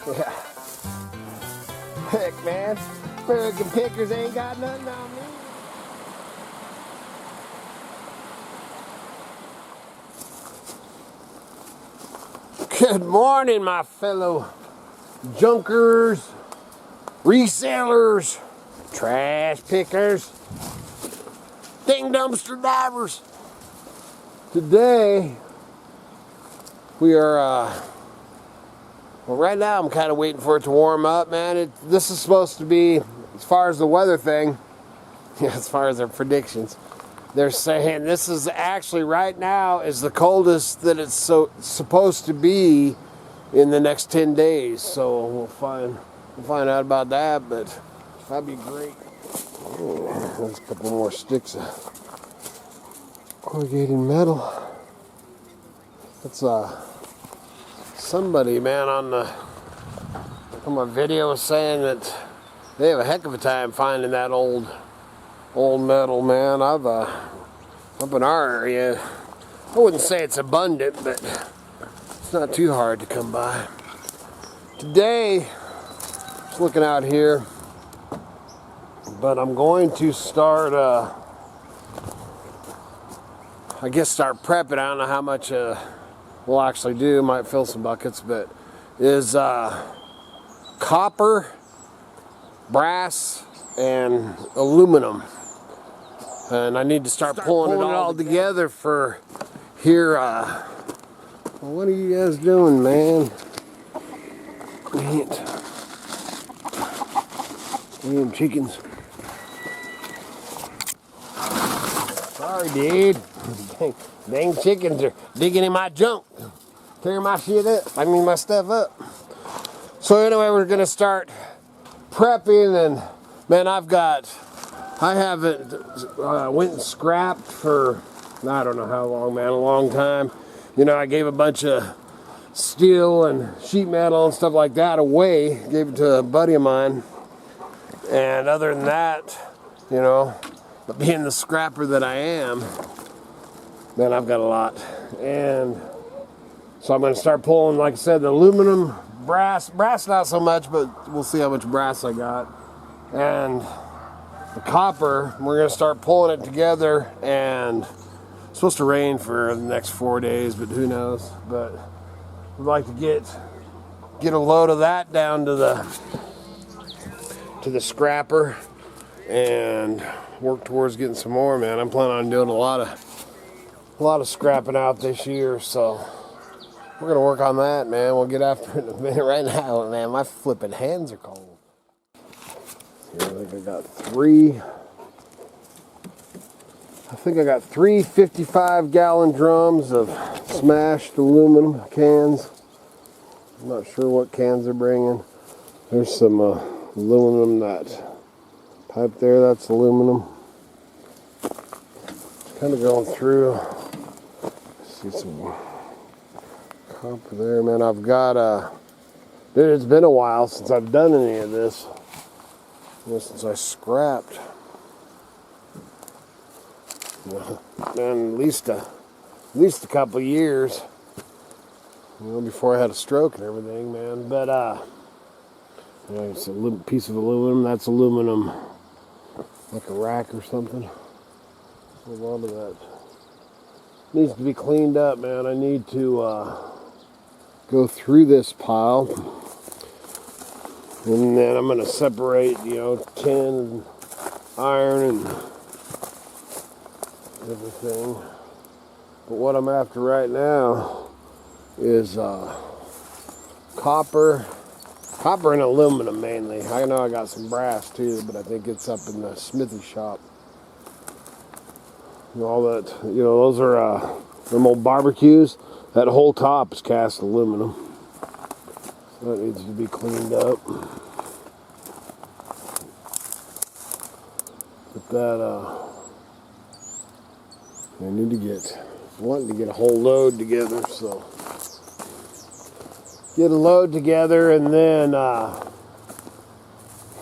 Yeah. Heck, man. American pickers ain't got nothing on me. Good morning, my fellow junkers, resellers, trash pickers, ding dumpster divers. Today, we are, well, right now I'm kind of waiting for it to warm up, man. This is supposed to be, as far as the weather thing, as far as their predictions, they're saying this is actually right now is the coldest that it's supposed to be in the next 10 days. So we'll find out about that, but that'd be great. Oh, there's a couple more sticks of corrugated metal. That's somebody, man, on my video was saying that they have a heck of a time finding that old metal, man. I've up in our area, I wouldn't say it's abundant, but it's not too hard to come by. Today, just looking out here, but I'm going to start, I guess start prepping. I don't know how much we'll actually do. Might fill some buckets, but is copper, brass, and aluminum. And I need to start pulling it all together for here. What are you guys doing, man? Damn chickens. Sorry, dude. Dang chickens are digging in my junk, tearing my shit up. I mean, my stuff up. So anyway, we're gonna start prepping, and man, I haven't went and scrapped for I don't know how long, man, a long time. You know, I gave a bunch of steel and sheet metal and stuff like that away, gave it to a buddy of mine. And other than that, you know, but being the scrapper that I am, man, I've got a lot. And so I'm going to start pulling, like I said, the aluminum, brass not so much, but we'll see how much brass I got. And the copper, we're going to start pulling it together, and it's supposed to rain for the next 4 days, but who knows. But we'd like to get a load of that down to the scrapper and work towards getting some more, man. I'm planning on doing a lot of scrapping out this year, so we're gonna work on that, man. We'll get after it in a minute. Right now, man, my flipping hands are cold. Here, I think I got three 55-gallon drums of smashed aluminum cans. I'm not sure what cans they're bringing. There's some aluminum, that pipe there, that's aluminum. Kind of going through. See some copper there, man. I've got dude, it's been a while since I've done any of this. Since I scrapped. Man, at least a couple of years. You know, before I had a stroke and everything, man. But you know, it's a little piece of aluminum. That's aluminum, like a rack or something. A lot of that needs to be cleaned up, man. I need to go through this pile, and then I'm gonna separate, you know, tin and iron and everything. But what I'm after right now is copper and aluminum mainly. I know I got some brass too, but I think it's up in the smithy shop. And all that, you know, those are them old barbecues. That whole top is cast aluminum. So that needs to be cleaned up. But that I need to wanting to get a whole load together, so get a load together, and then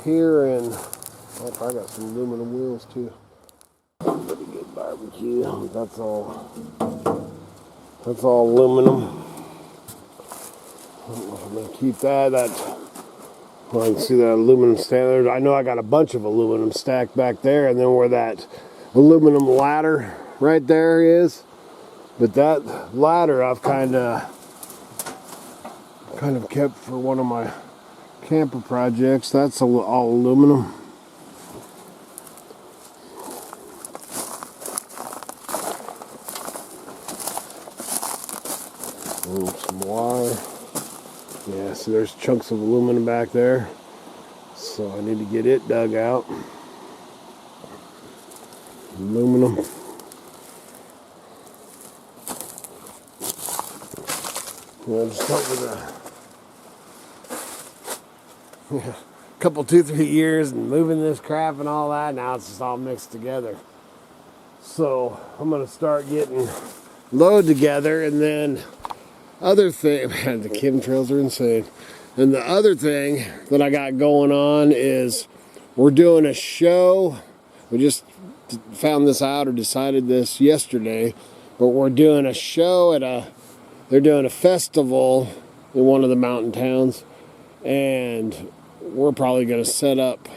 here in, oh, I got some aluminum wheels too. Pretty good barbecue. That's all aluminum. I'm going to keep that. Well, you can see that aluminum stand. I know I got a bunch of aluminum stacked back there, and then where that aluminum ladder right there is. But that ladder I've kind of kept for one of my camper projects. That's all aluminum. Some wire. Yeah, so there's chunks of aluminum back there. So I need to get it dug out. Aluminum. We'll just start with a couple, 2-3 years and moving this crap and all that. Now it's just all mixed together. So I'm going to start getting load together, and then other thing, man, the chemtrails are insane. And the other thing that I got going on is we're doing a show. We just found this out or decided this yesterday, but we're doing a show at they're doing a festival in one of the mountain towns, and we're probably going to set up,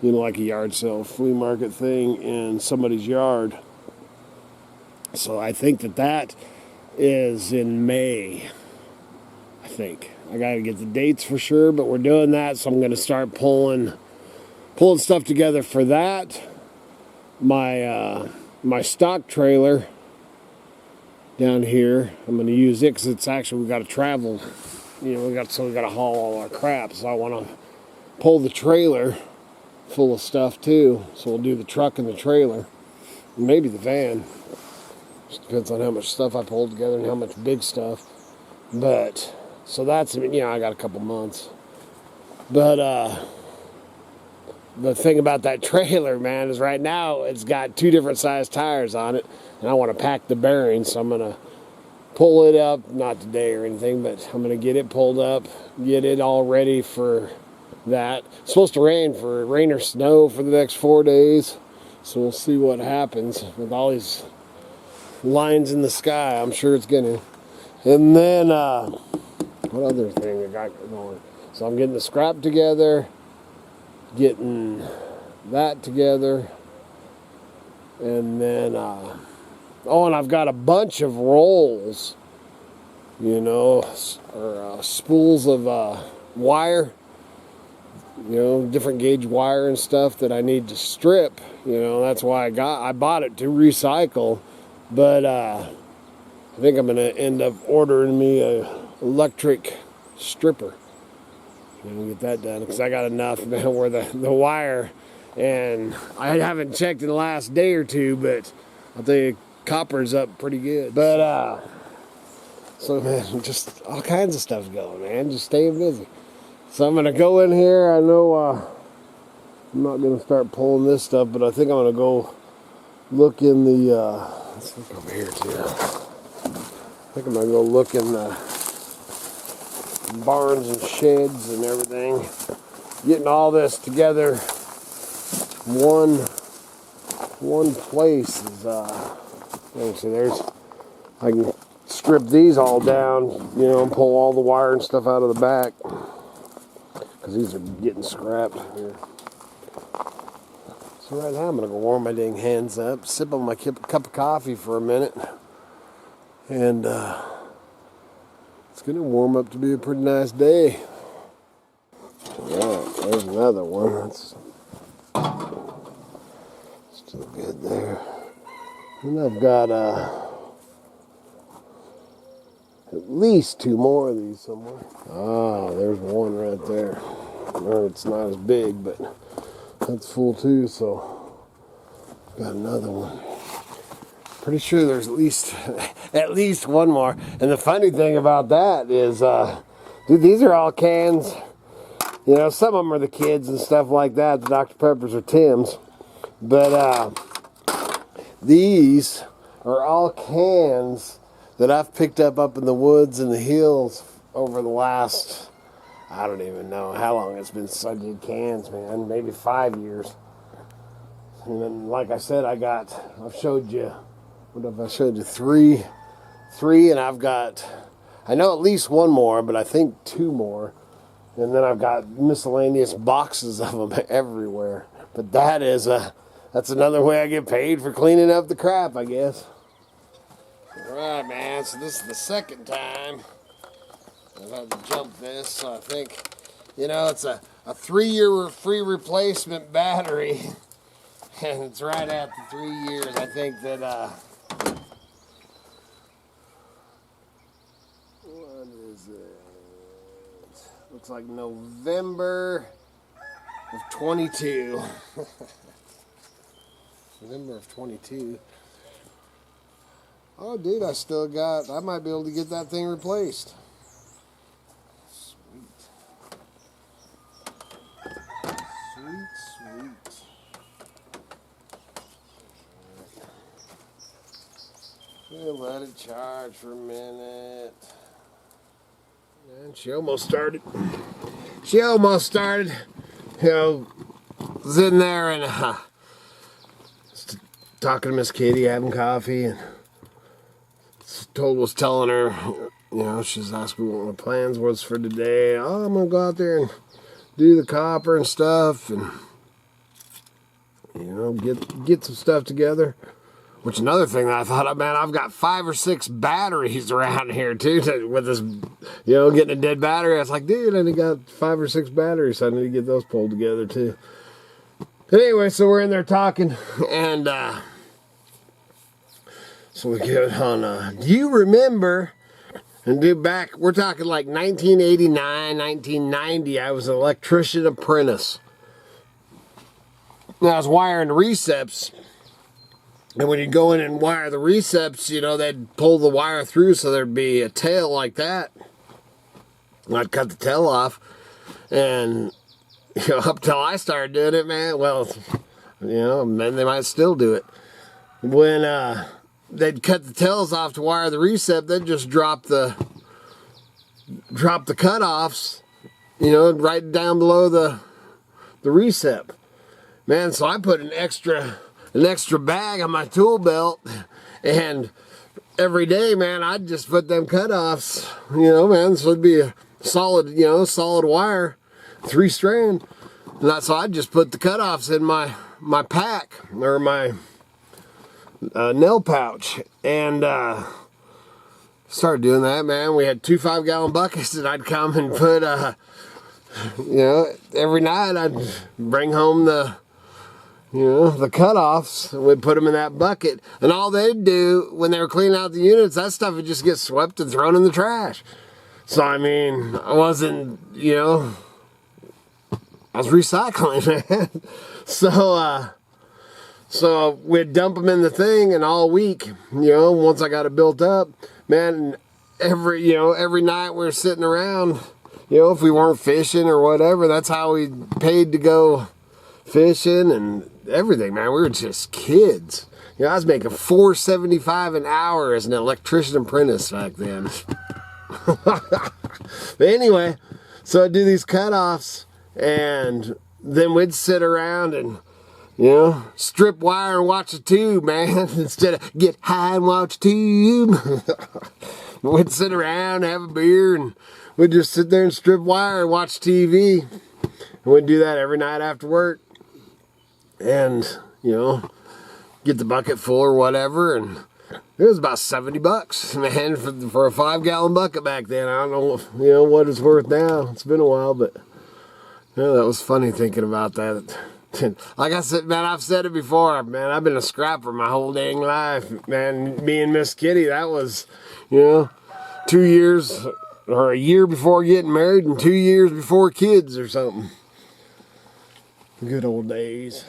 like a yard sale, flea market thing in somebody's yard. So I think that is in May, I think. I got to get the dates for sure, but we're doing that, so I'm going to start pulling stuff together for that. My stock trailer down here, I'm going to use it because it's actually, we got to travel. We got to haul all our crap, so I want to pull the trailer full of stuff too. So we'll do the truck and the trailer, and maybe the van. Just depends on how much stuff I pull together and how much big stuff. But so that's, I got a couple months. But the thing about that trailer, man, is right now it's got 2 different size tires on it, and I want to pack the bearings, so I'm gonna pull it up, not today or anything, but I'm gonna get it pulled up, get it all ready for that. It's supposed to rain or snow for the next 4 days, so we'll see what happens with all these lines in the sky. I'm sure it's gonna. And then what other thing I got going? So I'm getting the scrap together, getting that together, and then and I've got a bunch of rolls, or spools of wire, different gauge wire and stuff that I need to strip. That's why I bought it to recycle. But I think I'm going to end up ordering me a electric stripper. Get that done, because I got enough, man, where the wire, and I haven't checked in the last day or two, but I think copper's up pretty good. But so, man, just all kinds of stuff's going, man, just staying busy. So I'm going to go in here. I know I'm not going to start pulling this stuff, but I think I'm going to go look in the let's look over here too. I think I'm going to go look in the barns and sheds and everything. Getting all this together one place is I can strip these all down, and pull all the wire and stuff out of the back, because these are getting scrapped here. So right now I'm going to go warm my dang hands up, sip on my cup of coffee for a minute, and it's going to warm up to be a pretty nice day. Alright, there's another one. That's still good there. And I've got at least 2 more of these somewhere. Ah, there's one right there. It's not as big, but that's full too, so got another one. Pretty sure there's at least one more. And the funny thing about that is, dude, these are all cans. Some of them are the kids and stuff like that, the Dr. Peppers or Tim's. But these are all cans that I've picked up in the woods and the hills over the last, I don't even know how long it's been since I did cans, man. Maybe 5 years. And then, like I said, I've showed you, what have I showed you? Three, and I I know at least one more, but I think two more. And then I've got miscellaneous boxes of them everywhere. But that's another way I get paid for cleaning up the crap, I guess. Alright, man, so this is the second time I've had to jump this, so I think, you know, it's a 3-year free replacement battery, and it's right at the 3 years. I think that, what is it? Looks like November of 22. November of 22. Oh, dude, I might be able to get that thing replaced. Sweet. We'll let it charge for a minute. And she almost started. You know, sitting there and talking to Miss Kitty, having coffee, and was telling her, you know, she's asking me what my plans was for today. Oh, I'm gonna go out there and do the copper and stuff, and you know, get some stuff together. Which another thing that I thought, man, I've got 5 or 6 batteries around here too. With this, you know, getting a dead battery, I was like, dude, I only got 5 or 6 batteries, so I need to get those pulled together too. But anyway, so we're in there talking, and so we get on. Do you remember? And dude, we're talking like 1989, 1990. I was an electrician apprentice. And I was wiring the receps. And when you go in and wire the receps, you know, they'd pull the wire through so there'd be a tail like that. And I'd cut the tail off. And, you know, up till I started doing it, man, well, you know, men, they might still do it. When they'd cut the tails off to wire the recep, they'd just drop the cutoffs, you know, right down below the recep. Man, so I put an extra bag on my tool belt, and every day, man, I'd just put them cutoffs, you know, man, so it'd be a solid wire, 3 strand. And so I'd just put the cutoffs in my pack, or my nail pouch, and started doing that, man. We had 2 5-gallon buckets that I'd come and put, you know, every night I'd bring home the cutoffs, and we'd put them in that bucket. And all they'd do when they were cleaning out the units, that stuff would just get swept and thrown in the trash. So, I mean, I wasn't, you know, I was recycling, man. So we'd dump them in the thing, and all week, you know, once I got it built up, man, every night we were sitting around, you know, if we weren't fishing or whatever, that's how we paid to go fishing and everything, man. We were just kids. You know, I was making $4.75 an hour as an electrician apprentice back then. But anyway, so I'd do these cutoffs, and then we'd sit around and, you know, strip wire and watch a tube, man. Instead of get high and watch a tube. We'd sit around, have a beer, and we'd just sit there and strip wire and watch TV. And we'd do that every night after work. And, you know, get the bucket full or whatever, and it was about $70, man, for a 5-gallon bucket back then. I don't know, you know, what it's worth now. It's been a while, but, you know, that was funny thinking about that. Like I said, man, I've said it before, man, I've been a scrapper my whole dang life, man. Me and Miss Kitty, that was, you know, 2 years or a year before getting married and 2 years before kids or something. Good old days.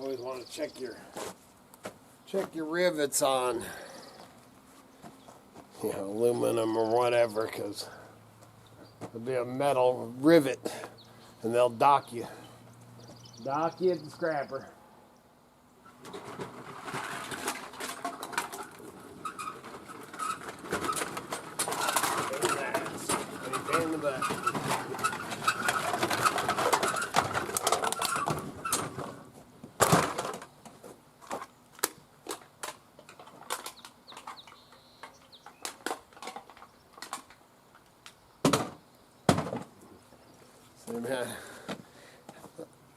Always want to check your rivets on, you know, aluminum or whatever, because there'll be a metal rivet and they'll dock you. Dock you at the scrapper. In the butt.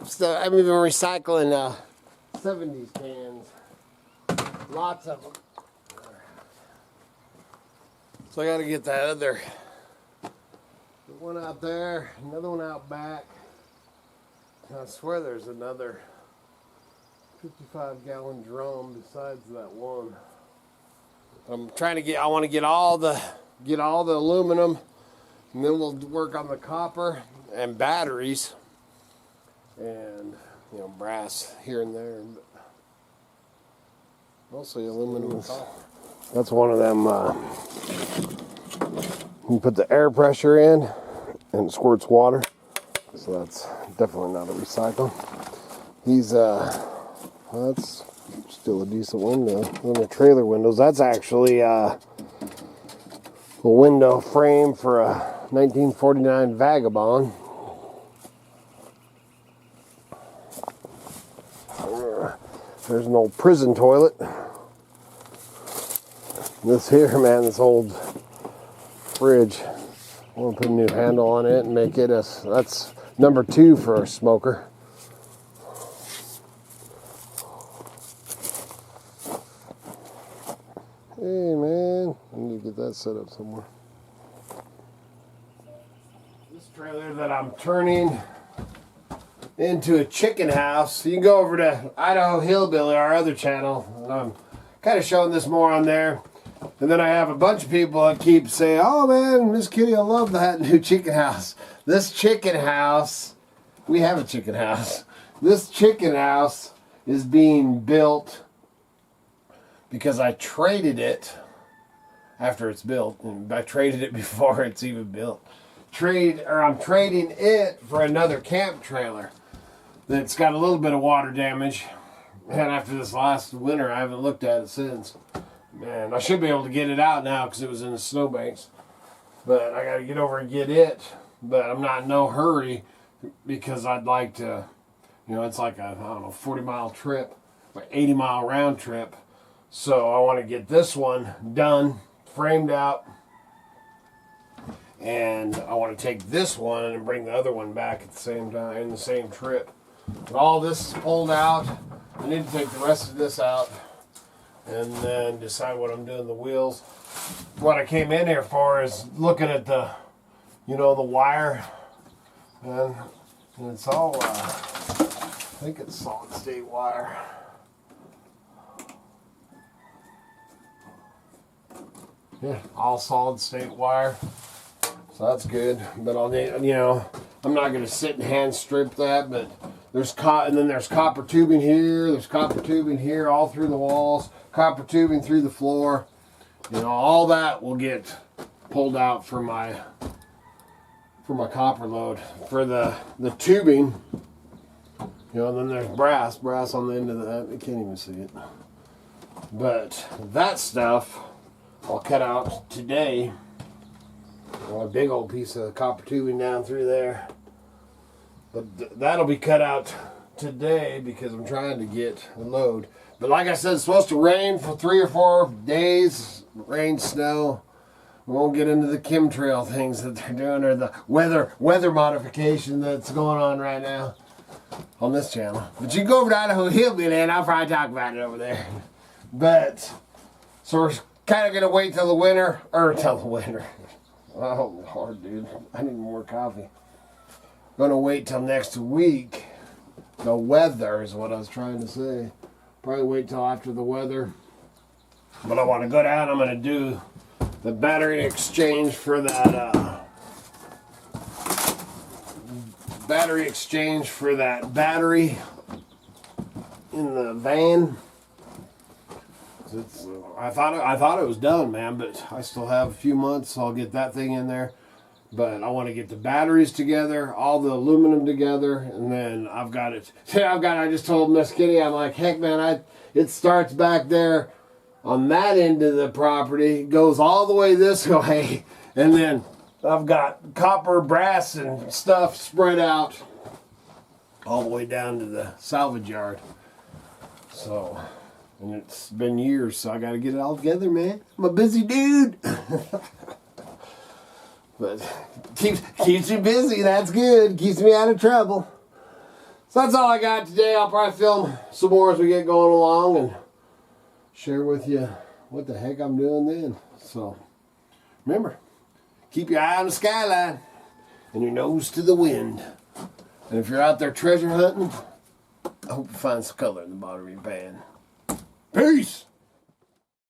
So I'm even recycling 70s cans. Lots of them. So I got to get that other one out there, another one out back. I swear there's another 55-gallon drum besides that one. I'm trying to get, I want to get all the aluminum, and then we'll work on the copper and batteries and, you know, brass here and there, but mostly aluminum and copper. That's one of them, you put the air pressure in and it squirts water, so that's definitely not a recycle. These, that's still a decent window. Those are trailer windows. That's actually a window frame for a 1949 Vagabond. There's an old prison toilet. This here, man, this old fridge. I want to put a new handle on it and make it that's number 2 for a smoker. Hey, man, I need to get that set up somewhere. This trailer that I'm turning into a chicken house. You can go over to Idaho Hillbilly, our other channel, and I'm kind of showing this more on there. And then I have a bunch of people that keep saying, oh man, Miss Kitty, I love that new chicken house. This chicken house, we have a chicken house. This chicken house is being built because I traded it after it's built. And I traded it before it's even built. I'm trading it for another camp trailer that's got a little bit of water damage. And after this last winter, I haven't looked at it since. Man, I should be able to get it out now because it was in the snowbanks. But I got to get over and get it. But I'm not in no hurry because I'd like to, you know, it's like a, I don't know, 40-mile trip, like 80-mile round trip. So I want to get this one done, framed out. And I want to take this one and bring the other one back at the same time, in the same trip. But all this is pulled out. I need to take the rest of this out and then decide what I'm doing the wheels. What I came in here for is looking at the, you know, the wire. And it's all, I think it's solid state wire. Yeah, all solid state wire. So that's good. But I'll need, you know, I'm not going to sit and hand strip that, but there's and then there's copper tubing here, there's copper tubing here, all through the walls, copper tubing through the floor. You know, all that will get pulled out for my copper load. For the tubing, you know, and then there's brass on the end of that. You can't even see it. But that stuff I'll cut out today. A big old piece of copper tubing down through there. But that'll be cut out today because I'm trying to get a load. But like I said, it's supposed to rain for 3 or 4 days. Rain, snow. We won't get into the chemtrail things that they're doing or the weather modification that's going on right now on this channel. But you can go over to Idaho Hillbilly and I'll probably talk about it over there. But, so we're kind of going to wait till the winter, Oh, hard, dude. I need more coffee. Gonna wait till next week. The weather is what I was trying to say. Probably wait till after the weather. But I want to go down. I'm gonna do the battery exchange for that. Battery. in the van. I thought it was done, man, but I still have a few months, so I'll get that thing in there. But I want to get the batteries together, all the aluminum together, and then I've got it. I just told Miss Kitty, I'm like, heck, man, it starts back there on that end of the property, goes all the way this way, and then I've got copper, brass, and stuff spread out all the way down to the salvage yard. So, and it's been years, so I got to get it all together, man. I'm a busy dude. But keeps you busy, that's good. Keeps me out of trouble. So that's all I got today. I'll probably film some more as we get going along and share with you what the heck I'm doing then. So remember, keep your eye on the skyline and your nose to the wind. And if you're out there treasure hunting, I hope you find some color in the bottom of your pan. Peace!